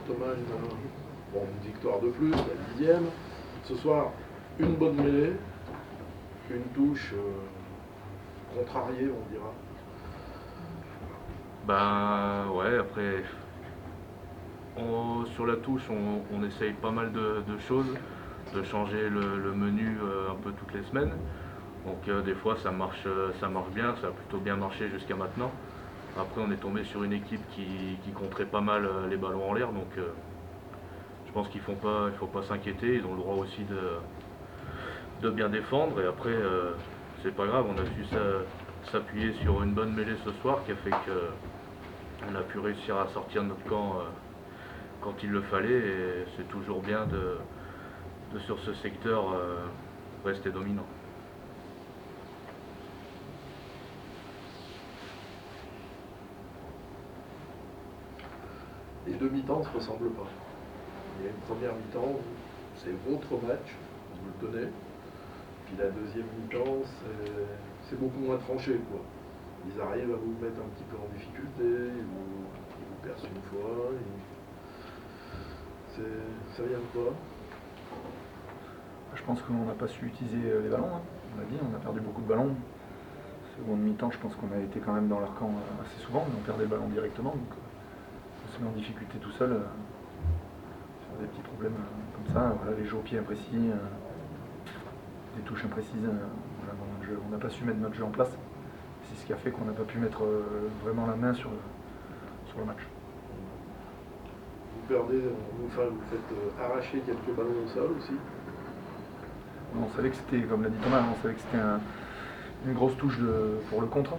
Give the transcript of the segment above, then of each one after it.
Thomas, une victoire de plus, la 10e. Ce soir, une bonne mêlée, une touche contrariée, on dira. Ben ouais, après, sur la touche, on essaye pas mal de choses, de changer le menu un peu toutes les semaines. Donc des fois ça marche bien, ça a plutôt bien marché jusqu'à maintenant. Après on est tombé sur une équipe qui compterait pas mal les ballons en l'air, donc je pense qu'il faut pas s'inquiéter, ils ont le droit aussi de bien défendre. Et après c'est pas grave, on a su s'appuyer sur une bonne mêlée ce soir qui a fait qu'on a pu réussir à sortir notre camp quand il le fallait, et c'est toujours bien de sur ce secteur rester dominant. Les deux mi-temps ne se ressemblent pas. Il y a une première mi-temps, c'est votre match, vous le tenez. Puis la deuxième mi-temps, c'est beaucoup moins tranché, quoi. Ils arrivent à vous mettre un petit peu en difficulté, ils vous percent une fois. Ça vient de quoi? Je pense qu'on n'a pas su utiliser les ballons, hein. On l'a dit, on a perdu beaucoup de ballons. Seconde mi-temps, je pense qu'on a été quand même dans leur camp assez souvent, mais on perdait le ballon directement. Donc on se met en difficulté tout seul sur des petits problèmes comme ça. Voilà, les jeux au pied imprécis, des touches imprécises. Voilà, on n'a pas su mettre notre jeu en place. C'est ce qui a fait qu'on n'a pas pu mettre vraiment la main sur le match. Vous perdez, vous faites arracher quelques ballons au sol aussi. On savait que c'était, comme l'a dit Thomas, on savait que c'était une grosse touche pour le contre.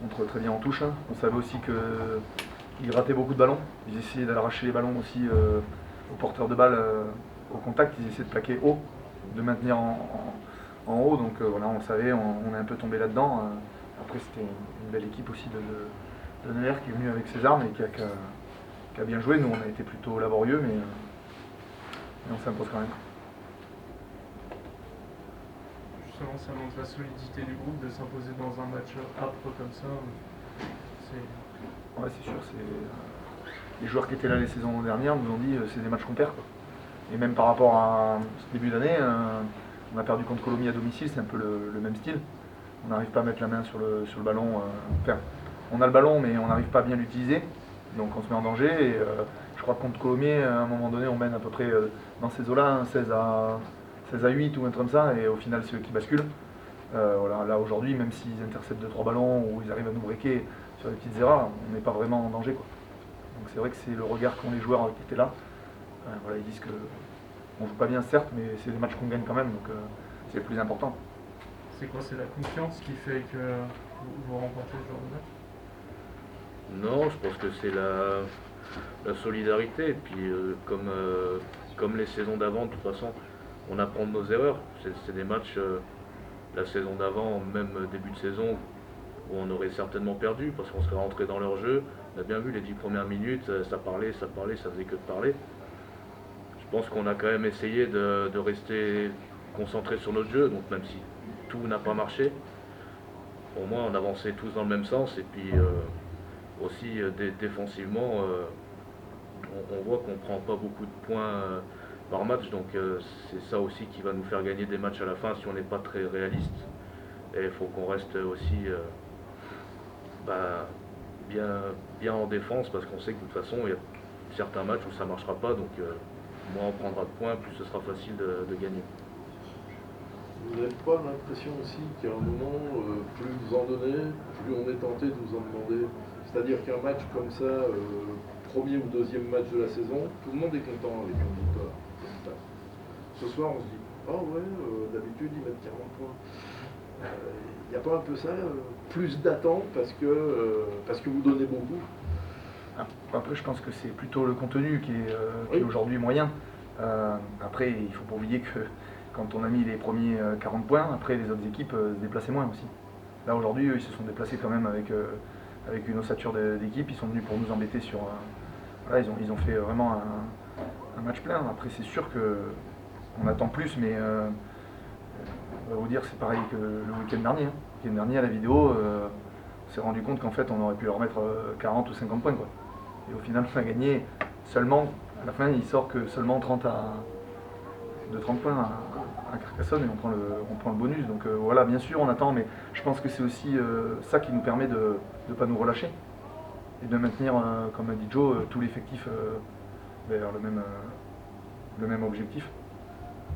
On contre très bien en touche. On savait aussi qu'ils rataient beaucoup de ballons. Ils essayaient d'arracher les ballons aussi aux porteurs de balles au contact. Ils essayaient de plaquer haut, de maintenir en haut. Donc voilà, on le savait, on est un peu tombé là-dedans. Après, c'était une belle équipe aussi de Neuer qui est venu avec ses armes et qui a bien joué. Nous, on a été plutôt laborieux, mais on s'impose quand même. Justement, ça montre la solidité du groupe de s'imposer dans un match âpre comme ça. Ouais, c'est sûr. Les joueurs qui étaient là les saisons dernières nous ont dit c'est des matchs qu'on perd, quoi. Et même par rapport à ce début d'année, on a perdu contre Colomiers à domicile, c'est un peu le même style. On n'arrive pas à mettre la main sur le ballon. Enfin, on a le ballon, mais on n'arrive pas à bien l'utiliser. Donc on se met en danger. Et je crois que contre Colomiers, à un moment donné, on mène à peu près dans ces eaux-là, 16 à 8 ou un truc comme ça. Et au final, c'est eux qui basculent. Voilà, là aujourd'hui, même s'ils interceptent 2-3 ballons ou ils arrivent à nous breaker sur les petites erreurs, on n'est pas vraiment en danger, quoi. Donc c'est vrai que c'est le regard qu'ont les joueurs qui étaient là. Voilà, ils disent qu'on joue pas bien certes, mais c'est des matchs qu'on gagne quand même, donc c'est le plus important. C'est quoi? C'est la confiance qui fait que vous remportez ce genre de match? Non, je pense que c'est la solidarité. Et puis, comme les saisons d'avant, de toute façon, on apprend de nos erreurs. C'est des matchs, la saison d'avant, même début de saison, où on aurait certainement perdu parce qu'on serait rentré dans leur jeu. On a bien vu les 10 premières minutes, ça parlait, ça faisait que de parler. Je pense qu'on a quand même essayé de rester concentré sur notre jeu, donc même si tout n'a pas marché, au moins on avançait tous dans le même sens. Et puis aussi défensivement, on voit qu'on prend pas beaucoup de points par match, donc c'est ça aussi qui va nous faire gagner des matchs à la fin si on n'est pas très réaliste. Et il faut qu'on reste aussi bien en défense, parce qu'on sait que de toute façon il y a certains matchs où ça ne marchera pas, donc moins on prendra de points, plus ce sera facile de gagner. Vous n'avez pas l'impression aussi qu'à un moment, plus vous en donnez, plus on est tenté de vous en demander? C'est-à-dire qu'un match comme ça, premier ou deuxième match de la saison, tout le monde est content avec une victoire. Ce soir, on se dit, oh ouais, d'habitude ils mettent 40 points. Il n'y a pas un peu ça, plus d'attente parce que vous donnez beaucoup? Après, je pense que c'est plutôt le contenu qui est aujourd'hui moyen. Après, il ne faut pas oublier que quand on a mis les premiers 40 points, après les autres équipes se déplaçaient moins aussi. Là aujourd'hui, ils se sont déplacés quand même avec une ossature d'équipe. Ils sont venus pour nous embêter sur. Voilà, ils ont fait vraiment un match plein. Après, c'est sûr qu'on attend plus, mais on va vous dire, c'est pareil que le week-end dernier. Le week-end dernier, à la vidéo, on s'est rendu compte qu'en fait, on aurait pu leur mettre 40 ou 50 points, quoi. Et au final, on a gagné seulement, à la fin, il sort que seulement 30 points à Carcassonne et on prend le bonus. Donc voilà, bien sûr, on attend, mais je pense que c'est aussi ça qui nous permet de ne pas nous relâcher et de maintenir, comme a dit Joe, tout l'effectif vers le même objectif.